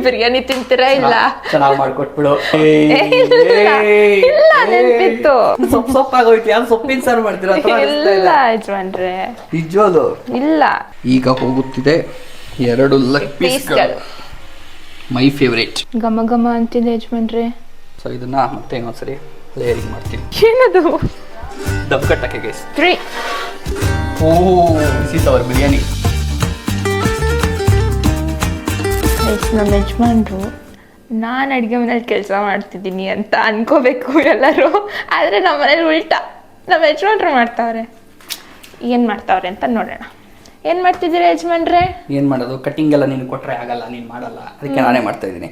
ಬಿರಿಯಾನಿ ತಿಂತೀರಾ ಇಲ್ಲ? ಚೆನ್ನಾಗಿ ಮಾಡ್ಕೊಟ್ಬಿಡು. ಇಲ್ಲ ನೆನ್ಪಿತ್ತು. ಸೊಪ್ಪಾಗೋಯ್ತು. ಯಾರು ಸೊಪ್ಪಿನ ಸಾರು ಮಾಡ್ತೀರಾ? ಇಲ್ಲ ಯಜಮಾನ್ರೆ, ನಿಜವಾಗ್ಲು ಇಲ್ಲ. ಈಗ ಹೋಗುತ್ತಿದೆ 2 ಲೆಗ್ ಪೀಸ್ಗಳು, ಮೈ ಫೇವ್ರೇಟ್. ಘಮ ಘಮ ಅಂತಿದೆ ಯಜಮಾನ್ರೆ. ಸೊ ಇದನ್ನ ಮತ್ತೆ ಇನ್ನೊಂದ್ಸರಿ ಲೇಯರಿಂಗ್ ಮಾಡ್ತೀನಿ. ಏನದು? ದಮ್ ಕಟ್ಟಕ್ಕೆ guys. 3 this is our biryani. ನಮ್ಮ ಯಜಮಾನ್ರು ನಾನು ಅಡುಗೆ ಮನೇಲಿ ಕೆಲಸ ಮಾಡ್ತಿದ್ದೀನಿ ಅಂತ ಅನ್ಕೋಬೇಕು ಎಲ್ಲರೂ. ಆದರೆ ನಮ್ಮ ಮನೇಲಿ ಉಲ್ಟಾ, ನಮ್ಮ ಯಜಮಾನ್ರು ಮಾಡ್ತಾವ್ರೆ. ಏನು ಮಾಡ್ತಾವ್ರೆ ಅಂತ ನೋಡೋಣ. ಏನು ಮಾಡ್ತಿದ್ದೀರಾ ಯಜಮಾನ್ರೆ? ಏನು ಮಾಡೋದು, ಕಟಿಂಗ್ ಎಲ್ಲ ನೀನು ಕೊಟ್ಟರೆ ಆಗಲ್ಲ, ನೀನು ಮಾಡಲ್ಲ, ಅದಕ್ಕೆ ನಾನೇ ಮಾಡ್ತಾ ಇದ್ದೀನಿ.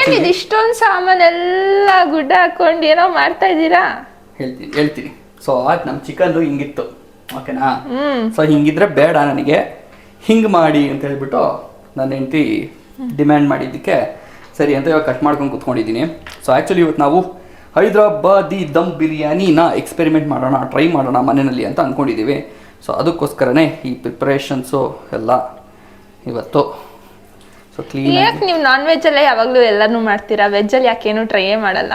ಏನಿದು ಇಷ್ಟೊಂದು ಸಾಮಾನೆಲ್ಲ ಗುಡ್ಡ ಹಾಕೊಂಡು ಏನೋ ಮಾಡ್ತಾ ಇದ್ದೀರಾ? ಹೇಳ್ತೀನಿ. ಸೊ ನಮ್ಮ ಚಿಕನ್ ಹಿಂಗಿತ್ತು, ಓಕೆನಾ? ಸೊ ಹಿಂಗಿದ್ರೆ ಬೇಡ ನನಗೆ, ಹಿಂಗೆ ಮಾಡಿ ಅಂತ ಹೇಳ್ಬಿಟ್ಟು ನನ್ನ ಹೆಂಡತಿ ಡಿಮ್ಯಾಂಡ್ ಮಾಡಿದ್ದಕ್ಕೆ ಸರಿ ಅಂತ ಇವಾಗ ಕಟ್ ಮಾಡ್ಕೊಂಡು ಕೂತ್ಕೊಂಡಿದ್ದೀನಿ. ಸೊ ಆ್ಯಕ್ಚುಲಿ ಇವತ್ತು ನಾವು ಹೈದ್ರಾಬಾದಿ ದಮ್ ಬಿರಿಯಾನಿನ ಎಕ್ಸ್ಪೆರಿಮೆಂಟ್ ಮಾಡೋಣ, ಟ್ರೈ ಮಾಡೋಣ ಮನೆಯಲ್ಲಿ ಅಂತ ಅಂದ್ಕೊಂಡಿದ್ದೀವಿ. ಸೊ ಅದಕ್ಕೋಸ್ಕರನೇ ಈ ಪ್ರಿಪ್ರೇಷನ್ಸು ಎಲ್ಲ ಇವತ್ತು. So clean. ಯಾಕೆ ನೀವು ನಾನ್ ವೆಜ್ಜಲ್ಲೇ ಯಾವಾಗಲೂ ಎಲ್ಲನೂ ಮಾಡ್ತೀರಾ, ವೆಜ್ಜಲ್ಲಿ ಯಾಕೇನು ಟ್ರೈಯೇ ಮಾಡಲ್ಲ?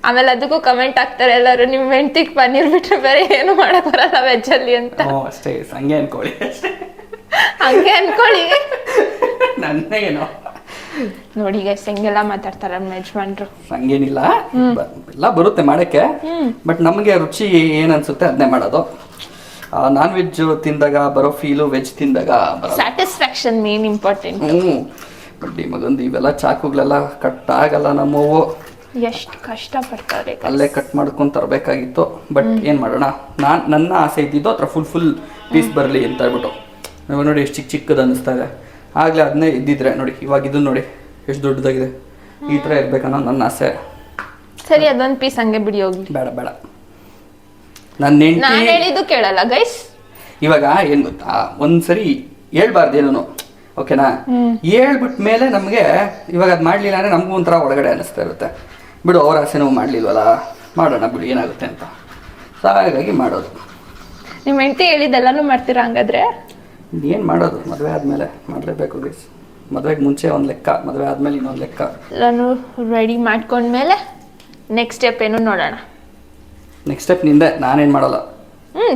ಆಮೇಲೆ ಅದಕ್ಕೂ ಕಮೆಂಟ್ ಆಗ್ತಾರೆ ಎಲ್ಲರೂ, ನಿಮ್ಮ ಹೆಂಡ್ತಿಗೆ ಪನ್ನೀರ್ ಬಿಟ್ಟರೆ ಬೇರೆ ಏನು ಮಾಡಕ್ ಬರಲ್ಲ ವೆಜ್ಜಲ್ಲಿ ಅಂತ. ಅಷ್ಟೇ, ಹಂಗೆ ಅನ್ಕೊಳ್ಳಿ ಅಷ್ಟೇ. ಹಂಗೆ ಅನ್ಕೊಳ್ಳಿ. ನನ್ನೇನೋ ನೋಡಿ ಗೈಸ್ ಹೆಂಗೆಲ್ಲ ಮಾತಾಡ್ತಾರ ನಮ್ಮ ಯಜಮಾನ್ರು. ಹಂಗೇನಿಲ್ಲ, ಎಲ್ಲ ಬರುತ್ತೆ ಮಾಡೋಕ್ಕೆ. ಬಟ್ ನಮಗೆ ರುಚಿ ಏನು ಅನ್ಸುತ್ತೆ ಅದನ್ನೇ ಮಾಡೋದು. ನಾನ್ ವೆಜ್ ತಿಂದಾಗ ಬರೋ ಫೀಲು ವೆಜ್ ತಿಂದಾಗ ಸ್ಯಾಟಿಸ್ಫ್ಯಾಕ್ಷನ್ ಮೇನ್ ಇಂಪಾರ್ಟೆಂಟ್. ಬಟ್ ಈ ಮಗಂದು ಇವೆಲ್ಲ ಚಾಕುಗಳೆಲ್ಲ ಕಟ್ ಆಗಲ್ಲ ನಮ್ಮವು. ಎಷ್ಟು ಕಷ್ಟಪಡ್ತಾರೆ, ಅಲ್ಲೇ ಕಟ್ ಮಾಡ್ಕೊಂಡು ತರಬೇಕಾಗಿತ್ತು. ಬಟ್ ಏನು ಮಾಡೋಣ, ನನ್ನ ಆಸೆ ಇದ್ದಿದ್ದು ಹತ್ರ ಫುಲ್ ಪೀಸ್ ಬರಲಿ ಅಂತ ಹೇಳ್ಬಿಟ್ಟು. ಇವಾಗ ನೋಡಿ ಎಷ್ಟು ಚಿಕ್ಕದು ಅನ್ನಿಸ್ತಾ ಇದೆ. ಆಗಲೇ ಅದನ್ನೇ ಇದ್ದಿದ್ರೆ ನೋಡಿ, ಇವಾಗ ಇದನ್ನು ನೋಡಿ ಎಷ್ಟು ದೊಡ್ಡದಾಗಿದೆ. ಈ ಥರ ಇರ್ಬೇಕನ್ನೋ ನನ್ನ ಆಸೆ. ಸರಿ ಅದೊಂದು ಪೀಸ್ ಹಂಗೆ ಬಿಡಿ ಹೋಗ್ಲಿ. ಬೇಡ ನಾನು ಹೇಳಿದ್ದು ಕೇಳಲ್ಲ ಗೈಸ್. ಇವಾಗ ಏನು ಗೊತ್ತಾ, ಒಂದ್ಸರಿ ಹೇಳ್ಬಾರ್ದು ಏನೂ, ಓಕೆನಾ? ಹೇಳ್ಬಿಟ್ಟ ಮೇಲೆ ನಮಗೆ ಇವಾಗ ಅದು ಮಾಡಲಿಲ್ಲ ಅಂದರೆ ನಮಗೂ ಒಂಥರ ಒಳಗಡೆ ಅನ್ನಿಸ್ತಾ ಇರುತ್ತೆ. ಬಿಡು, ಅವ್ರ ಆಸೆ ನಾವು ಮಾಡಲಿಲ್ವಲ್ಲ, ಮಾಡೋಣ ಬಿಡು ಏನಾಗುತ್ತೆ ಅಂತ. ಸೊ ಹಾಗಾಗಿ ಮಾಡೋದು. ನಿಮ್ಮ ಹೆಂಡತಿ ಹೇಳಿದ್ದೆಲ್ಲನೂ ಮಾಡ್ತೀರಾ ಹಂಗಾದ್ರೆ? ಏನು ಮಾಡೋದು, ಮದುವೆ ಆದಮೇಲೆ ಮಾಡಲೇಬೇಕು ಗೈಸ್. ಮದುವೆಗೆ ಮುಂಚೆ ಒಂದು ಲೆಕ್ಕ, ಮದುವೆ ಆದಮೇಲೆ ಇನ್ನೊಂದು ಲೆಕ್ಕ. ಎಲ್ಲನೂ ರೆಡಿ ಮಾಡ್ಕೊಂಡ್ಮೇಲೆ ನೆಕ್ಸ್ಟ್ ಸ್ಟೆಪ್ ಏನು ನೋಡೋಣ. ನೆಕ್ಸ್ಟ್ ಸ್ಟೆಪ್ ನಿಂದೆ, ನಾನೇನು ಮಾಡಲ್ಲ.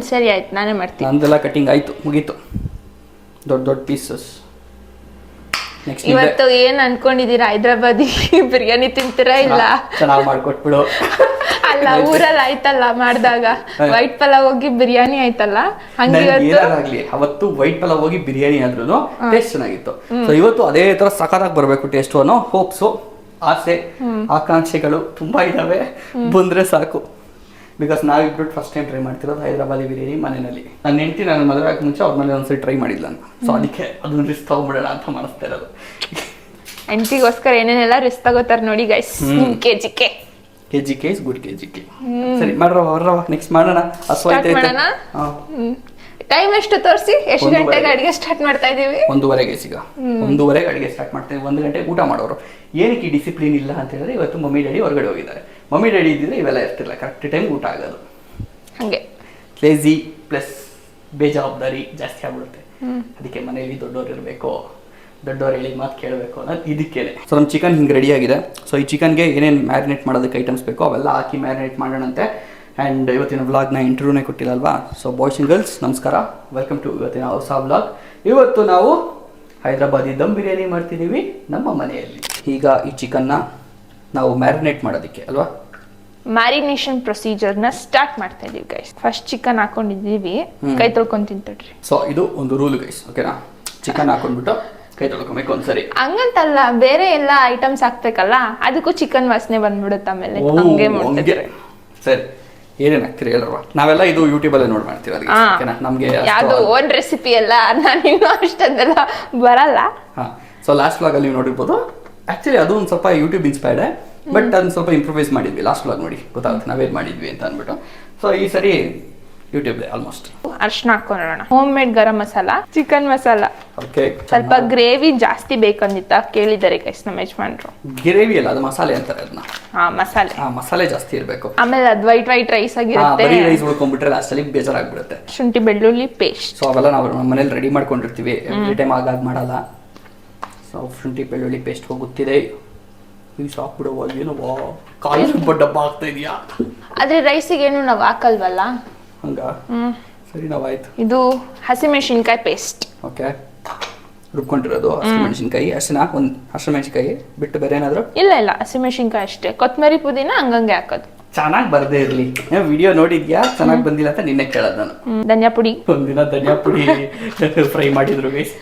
ಸರಿ ಆಯ್ತು, ನಾನೇ ಮಾಡ್ತೀನಿ. ನಂದೆಲ್ಲ ಕಟಿಂಗ್ ಆಯಿತು, ಮುಗೀತು. ದೊಡ್ಡ ಪೀಸಸ್. ನೆಕ್ಸ್ಟ್ ಇವತ್ತು ಏನು ಅನ್ಕೊಂಡಿದ್ದೀರಾ? ಹೈದ್ರಾಬಾದಿ ಬಿರಿಯಾನಿ ತಿಂತೀರಾ ಇಲ್ಲ? ಚೆನ್ನಾಗಿ ಮಾಡ್ಕೊಟ್ಬಿಡು. ಅಲ್ಲ, ಊರಲ್ಲಿ ಆಯ್ತಲ್ಲ ಮಾಡಿದಾಗ ವೈಟ್ ಪಲಾವ್ ಹೋಗಿ ಬಿರಿಯಾನಿ ಆಯ್ತಲ್ಲ, ಹಂಗೆ ಏನಾಗಲಿ ಅವತ್ತು ವೈಟ್ ಪಲಾವ್ ಹೋಗಿ ಬಿರಿಯಾನಿ ಆದ್ರೂ ಟೇಸ್ಟ್ ಚೆನ್ನಾಗಿತ್ತು. ಸೊ ಇವತ್ತು ಅದೇ ತರ ಸಖತ್ತಾಗಿ ಬರಬೇಕು ಟೇಸ್ಟ್ ಅನ್ನೋ ಹೋಪ್ಸು, ಆಸೆ, ಆಕಾಂಕ್ಷೆಗಳು ತುಂಬಾ ಇದಾವೆ. ಬಂದ್ರೆ ಸಾಕು. ಬಿಕಾಸ್ ನಾವಿಬ್ರು ಫಸ್ಟ್ ಟೈಮ್ ಟ್ರೈ ಮಾಡ್ತಿರೋದು ಹೈದ್ರಾಬಾದಿ ಬಿರಿಯಾನಿ ಮನೆಯಲ್ಲಿ. ನನ್ನ ಹೆಂಡತಿ ನನ್ನ ಮದುವೆ ಆಗ ಮುಂಚೆ ಅವ್ರ ಮನೇಲಿ ಒಂದ್ಸರಿ ಟ್ರೈ ಮಾಡಿಲ್ಲ ನಾನು. ಸೊ ಅದಕ್ಕೆ ಅದನ್ನ ರಿಸ್ಕ್ ತಗೊಂಡ್ಬಿಡೋಣ ಅಂತ ಮಾಡಿಸ್ತಾ ಇರೋದು. ಹೆಂಡತಿಗೋಸ್ಕರ ಏನೇನೆಲ್ಲ ರಿಸ್ಕ್ ತಗೋತಾರೆ ನೋಡಿ ಗೈಸ್. KGK good KGK. ಸರಿ ಮಾಡ್ರವ ನೆಕ್ಸ್ಟ್ ಮಾಡೋಣ. ಟೈಮ್ ಎಷ್ಟು ತೋರಿಸಿ, ಎಷ್ಟು ಗಂಟೆಗೆ ಅಡಿಗೆ ಸ್ಟಾರ್ಟ್ ಮಾಡ್ತಾ ಇದೀವಿ? 1:30ಗೆ ಈಗ 1:30ಗೆ ಅಡಿಗೆ ಸ್ಟಾರ್ಟ್ ಮಾಡ್ತೀವಿ. 1 ಗಂಟೆಗೆ ಊಟ ಮಾಡೋರು. ಏನಕ್ಕೆ ಡಿಸಿಪ್ಲಿನ್ ಇಲ್ಲ ಅಂತ ಹೇಳಿದ್ರೆ, ಇವತ್ತು ಮಮ್ಮಿ ಡ್ಯಾಡಿ ಹೊರಗಡೆ ಹೋಗಿದ್ದಾರೆ. ಮಮ್ಮಿ ಡ್ಯಾಡಿ ಇದ್ದಿದ್ರೆ ಇವೆಲ್ಲ ಇರ್ತಿಲ್ಲ, ಕರೆಕ್ಟ್ ಟೈಮ್ ಊಟ ಆಗೋದು. ಹಂಗೆ ಲೇಜಿ ಪ್ಲಸ್ ಬೇಜವಾಬ್ದಾರಿ ಜಾಸ್ತಿ ಆಗ್ಬಿಡುತ್ತೆ. ಅದಕ್ಕೆ ಮನೆಯಲ್ಲಿ ದೊಡ್ಡವ್ರು ಇರಬೇಕು, ದೊಡ್ಡವ್ರು ಹೇಳಿದ ಮಾತು ಕೇಳಬೇಕು ಅನ್ನೋದು ಇದಕ್ಕೇನೆ. ಸೊ ನಮ್ಮ ಚಿಕನ್ ಹಿಂಗೆ ರೆಡಿ ಆಗಿದೆ. ಸೊ ಈ ಚಿಕನ್ಗೆ ಏನೇನು ಮ್ಯಾರಿನೇಟ್ ಮಾಡೋದಕ್ಕೆ ಐಟಮ್ಸ್ ಬೇಕೋ ಅವೆಲ್ಲ ಹಾಕಿ ಮ್ಯಾರಿನೇಟ್ ಮಾಡೋಣಂತೆ. ಆ್ಯಂಡ್ ಇವತ್ತಿನ ವ್ಲಾಗ್ನ ಇಂಟರ್ವ್ಯೂನೇ ಕೊಟ್ಟಿಲ್ಲಲ್ವಾ? ಸೊ ಬಾಯ್ಸ್ ಆ್ಯಂಡ್ ಗರ್ಲ್ಸ್ ನಮಸ್ಕಾರ, ವೆಲ್ಕಮ್ ಟು ಇವತ್ತಿನ ಹೊಸ ವ್ಲಾಗ್. ಇವತ್ತು ನಾವು ಹೈದ್ರಾಬಾದಿ ದಮ್ ಬಿರಿಯಾನಿ ಮಾಡ್ತಿದ್ದೀವಿ ನಮ್ಮ ಮನೆಯಲ್ಲಿ. ಈಗ ಈ ಚಿಕನ್ನ ನಾವು ಮ್ಯಾರಿನೇಟ್ ಮಾಡೋದಕ್ಕೆ ಅಲ್ವಾ, ಮ್ಯಾರಿನೇಷನ್ ಪ್ರೊಸೀಜರ್ನ ಸ್ಟಾರ್ಟ್ ಮಾಡ್ತಾ ಇದೀವಿ ಗೈಸ್. ಫಸ್ಟ್ ಚಿಕನ್ ಹಾಕೊಂಡಿದ್ದೀವಿ, ಕೈ ತೊಳ್ಕೊಂಡು ತಿಂತಡ್ರಿ. ಸೊ ಇದು ಒಂದು ರೂಲ್ ಗೈಸ್, ಓಕೆನಾ? ಚಿಕನ್ ಹಾಕೊಂಡ್ಬಿಟ್ಟು ಕೈ ತೊಳ್ಕೊಬೇಕು ಒಂದ್ಸರಿ. ಹಂಗಂತಲ್ಲ, ಬೇರೆ ಎಲ್ಲ ಐಟಮ್ಸ್ ಹಾಕ್ಬೇಕಲ್ಲ, ಅದಕ್ಕೂ ಚಿಕನ್ ವಾಸನೆ ಬಂದ್ಬಿಡುತ್ತೆ. ಆಮೇಲೆ ಹಂಗೆ ಮಾಡ್ತಿದ್ರೆ ಸರಿ. ಏನೇನು ಹಾಕ್ತೀರಿ ಹೇಳ್ರವ? ನಾವೆಲ್ಲ ಇದು ಯೂಟ್ಯೂಬಲ್ಲೇ ನೋಡಿ ಮಾಡ್ತೀವಿ. ಅದಕ್ಕೆ ನಮಗೆ ಯಾವುದು ಓನ್ ರೆಸಿಪಿ ಎಲ್ಲ ನಾನು ಇನ್ನೂ ಅಷ್ಟೊಂದೆಲ್ಲ ಬರಲ್ಲ. ಹಾಂ, ಸೊ ಲಾಸ್ಟ್ ವ್ಲಾಗಲ್ಲಿ ನೀವು ನೋಡಿರ್ಬೋದು. ಆ್ಯಕ್ಚುಲಿ ಅದು ಒಂದು ಸ್ವಲ್ಪ ಯೂಟ್ಯೂಬ್ ಇನ್ಸ್ಪೈರ್ಡ್, ಬಟ್ ಅದನ್ನ ಸ್ವಲ್ಪ ಇಂಪ್ರೂವೈಸ್ ಮಾಡಿದ್ವಿ. ಲಾಸ್ಟ್ ವ್ಲಾಗ್ ನೋಡಿ ಗೊತ್ತಾಗುತ್ತೆ ನಾವೇನು ಮಾಡಿದ್ವಿ ಅಂತ ಅಂದ್ಬಿಟ್ಟು. ಸೊ ಈ ಸರಿ ಯೂಟ್ಯೂಬ್ ಆಲ್ಮೋಸ್ಟ್. ಅರ್ಶಿನ ಹಾಕೊಳ್ಳೋಣ, home made garam masala, chicken masala. Okay, ಸ್ವಲ್ಪ ಗ್ರೇವಿ ಜಾಸ್ತಿ ಬೇಕಂದಿತ್ತ ಕೇಳಿದ್ದಾರೆ ಗೈಸ್ ನಮ್ಮ ಯಜಮಾನ್ರು. ಗ್ರೇವಿ ಅಲ್ಲ, ಅದು ಮಸಾಲೆ ಅಂತಾರೆ ಅದನ್ನ. ಮಸಾಲೆ ಜಾಸ್ತಿ ಇರಬೇಕು. ಆಮೇಲೆ ಅದು ವೈಟ್ ರೈಸ್ ಆಗಿರುತ್ತೆ. ರೈಸ್ ಉಳ್ಕೊಂಡ್ಬಿಟ್ರೆ ಲಾಸ್ಟಲ್ಲಿ ಬೇಜಾರಾಗ್ಬಿಡುತ್ತೆ. ಶುಂಠಿ ಬೆಳ್ಳುಳ್ಳಿ ಪೇಸ್ಟ್. ಸೊ ಅವೆಲ್ಲ ನಾವು ನಮ್ಮ ಮನೇಲಿ ರೆಡಿ ಮಾಡ್ಕೊಂಡಿರ್ತೀವಿ. ಎವ್ರಿ ಟೈಮ್ ಆಗಾಗ ಮಾಡಲ್ಲ. ಸೊ ಸೊ ಶುಂಠಿ ಬೆಳ್ಳುಳ್ಳಿ ಪೇಸ್ಟ್ ಹೋಗುತ್ತಿದೆ. ಈ ಸಾಕು ಬಿಡುವ ಏನೋ ಕಾಯಿ ಡಬ್ಬ ಆಗ್ತಾ ಇದೆಯಾ. ಆದ್ರೆ ರೈಸಿಗೇನು ನಾವು ಹಾಕಲ್ವಲ್ಲ. ಹಂಗ ಸರಿ ನಾವಾಯ್ತು. ಇದು ಹಸಿಮೆಣಸಿನ್ಕಾಯಿ ಪೇಸ್ಟ್. ಓಕೆ, ರುಬ್ಕೊಂಡಿರೋದು ಹಸಿಮೆಣಸಿನ್ಕಾಯಿ. ಅಷ್ಟೇನಾ? ಒಂದು ಹಸಿಮೆಣಸಿನ್ಕಾಯಿ ಬಿಟ್ಟು ಬೇರೆ ಏನಾದ್ರು? ಇಲ್ಲ ಹಸಿಮೆಣಸಿನ್ಕಾಯಿ ಅಷ್ಟೇ. ಕೊತ್ತಂಬರಿ ಪುದೀನ ಹಂಗಂಗೆ ಹಾಕೋದು. ಚೆನ್ನಾಗಿ ಬರ್ದೇ ಇರ್ಲಿ. ವಿಡಿಯೋ ನೋಡಿದ್ಯಾ? ಚೆನ್ನಾಗಿ ಬಂದಿಲ್ಲ ಅಂತ ನಿನ್ನೆ ಕೇಳೋದು ನಾನು. ಧನಿಯಾ ಪುಡಿ ಒಂದಿನ ಧನಿಯಾ ಪುಡಿ ಫ್ರೈ ಮಾಡಿದ್ರು ಗೈಸ್.